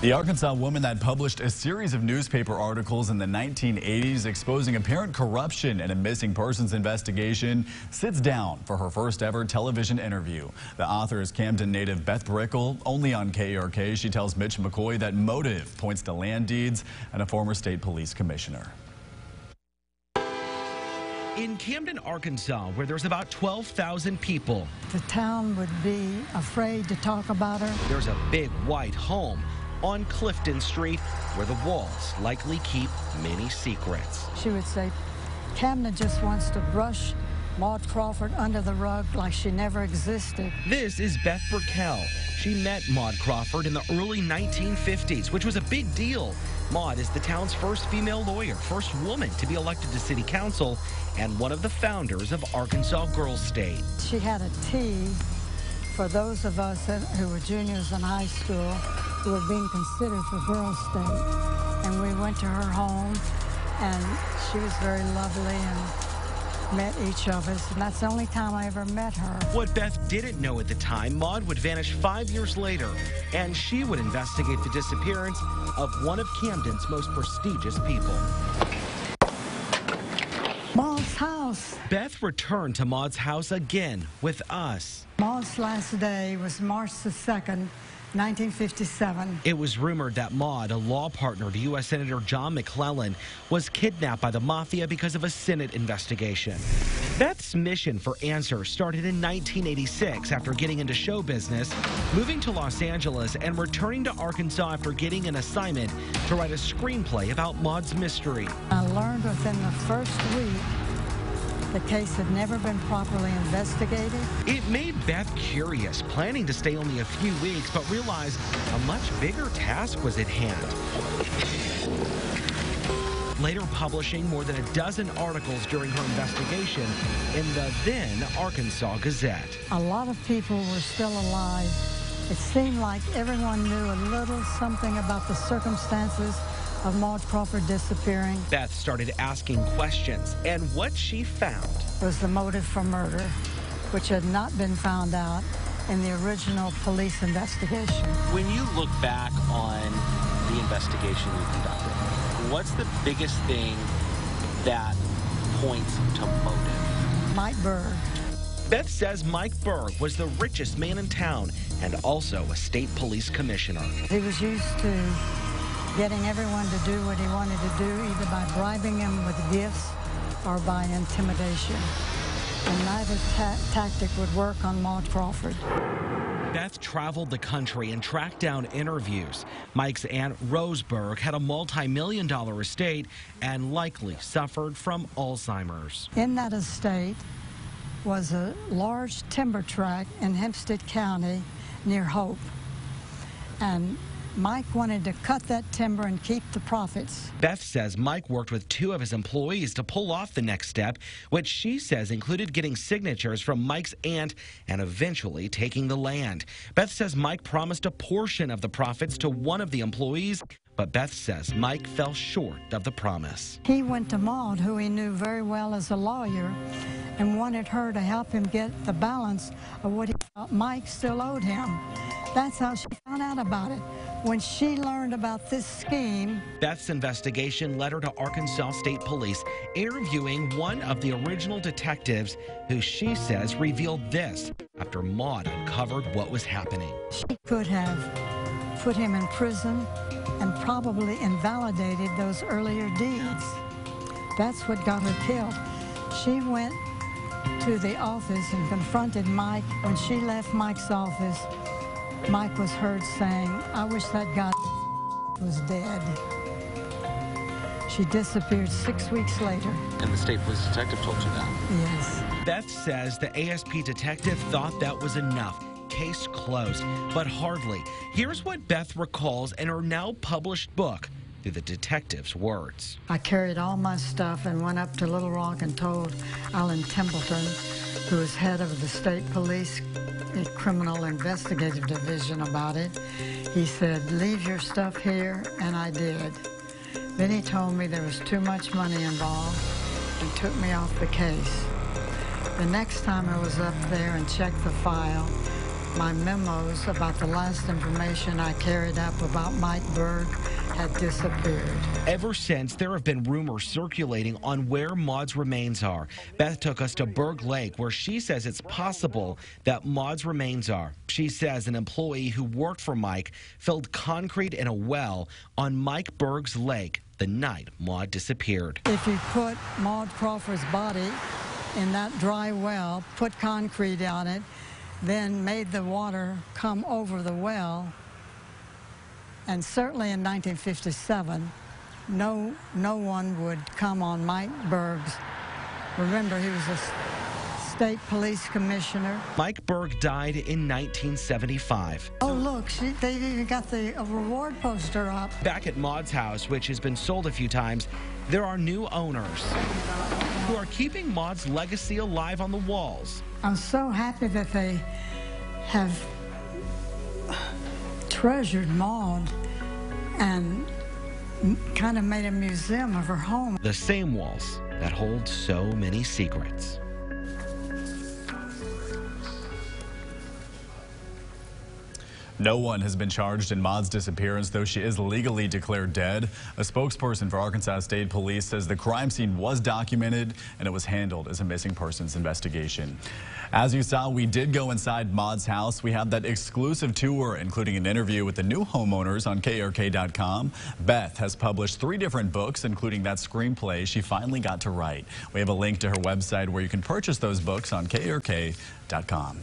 The Arkansas woman that published a series of newspaper articles in the 1980s exposing apparent corruption in a missing persons investigation sits down for her first ever television interview. The author is Camden native Beth Brickell. Only on KARK, she tells Mitch McCoy that motive points to land deeds and a former state police commissioner. In Camden, Arkansas, where there's about 12,000 people, the town would be afraid to talk about her. There's a big white home on Clifton Street where the walls likely keep many secrets. She would say, Camden just wants to brush Maud Crawford under the rug like she never existed. This is Beth Brickell. She met Maud Crawford in the early 1950s, which was a big deal. Maud is the town's first female lawyer, first woman to be elected to city council, and one of the founders of Arkansas Girls State. She had a tea for those of us who were juniors in high school who were being considered for Girls State. And we went to her home, and she was very lovely and met each of us, and that's the only time I ever met her. What Beth didn't know at the time, Maud would vanish 5 years later, and she would investigate the disappearance of one of Camden's most prestigious people. Maud's house. Beth returned to Maud's house again with us. Maud's last day was March the 2nd, 1957. It was rumored that Maud, a law partner to U.S. Senator John McClellan, was kidnapped by the mafia because of a Senate investigation. Beth's mission for answers started in 1986 after getting into show business, moving to Los Angeles, and returning to Arkansas after getting an assignment to write a screenplay about Maud's mystery. I learned within the first week the case had never been properly investigated. It made Beth curious, planning to stay only a few weeks, but realized a much bigger task was at hand. Later publishing more than a dozen articles during her investigation in the then Arkansas Gazette. A lot of people were still alive. It seemed like everyone knew a little something about the circumstances of Maud Crawford disappearing. Beth started asking questions, and what she found was the motive for murder, which had not been found out in the original police investigation. When you look back on the investigation you conducted, what's the biggest thing that points to motive? Mike Berg. Beth says Mike Berg was the richest man in town and also a state police commissioner. He was used to getting everyone to do what he wanted to do, either by bribing him with gifts or by intimidation. And neither tactic would work on Maud Crawford. Beth traveled the country and tracked down interviews. Mike's aunt, Rose Berg, had a multi-million-dollar estate and likely suffered from Alzheimer's. In that estate was a large timber tract in Hempstead County near Hope. And Mike wanted to cut that timber and keep the profits. Beth says Mike worked with two of his employees to pull off the next step, which she says included getting signatures from Mike's aunt and eventually taking the land. Beth says Mike promised a portion of the profits to one of the employees, but Beth says Mike fell short of the promise. He went to Maud, who he knew very well as a lawyer, and wanted her to help him get the balance of what he thought Mike still owed him. That's how she found out about it. When she learned about this scheme, Beth's investigation led her to Arkansas State Police, interviewing one of the original detectives who she says revealed this after Maud uncovered what was happening. She could have put him in prison and probably invalidated those earlier deeds. That's what got her killed. She went to the office and confronted Mike. When she left Mike's office, Mike was heard saying, "I wish that guy was dead." She disappeared 6 weeks later. And the state police detective told you that? Yes. Beth says the ASP detective thought that was enough. Case closed, but hardly. Here's what Beth recalls in her now published book through the detective's words. I carried all my stuff and went up to Little Rock and told Alan Templeton, who was head of the state police criminal investigative division, about it. He said, "Leave your stuff here," and I did. Then he told me there was too much money involved and took me off the case. The next time I was up there and checked the file, my memos about the last information I carried up about Mike Berg had disappeared. Ever since, there have been rumors circulating on where Maud's remains are. Beth took us to Berg Lake, where she says it's possible that Maud's remains are. She says an employee who worked for Mike filled concrete in a well on Mike Berg's lake the night Maud disappeared. If you put Maud Crawford's body in that dry well, put concrete on it, then made the water come over the well, and certainly in 1957, no one would come on Mike Berg's. Remember, he was a state police commissioner. Mike Berg died in 1975. Oh, look, they even got the reward poster up. Back at Maud's house, which has been sold a few times, there are new owners who are keeping Maud's legacy alive on the walls. I'm so happy that they have treasured Maud and kind of made a museum of her home. The same walls that hold so many secrets. No one has been charged in Maud's disappearance, though she is legally declared dead. A spokesperson for Arkansas State Police says the crime scene was documented and it was handled as a missing persons investigation. As you saw, we did go inside Maud's house. We had that exclusive tour, including an interview with the new homeowners on KARK.com. Beth has published 3 different books, including that screenplay she finally got to write. We have a link to her website where you can purchase those books on KARK.com.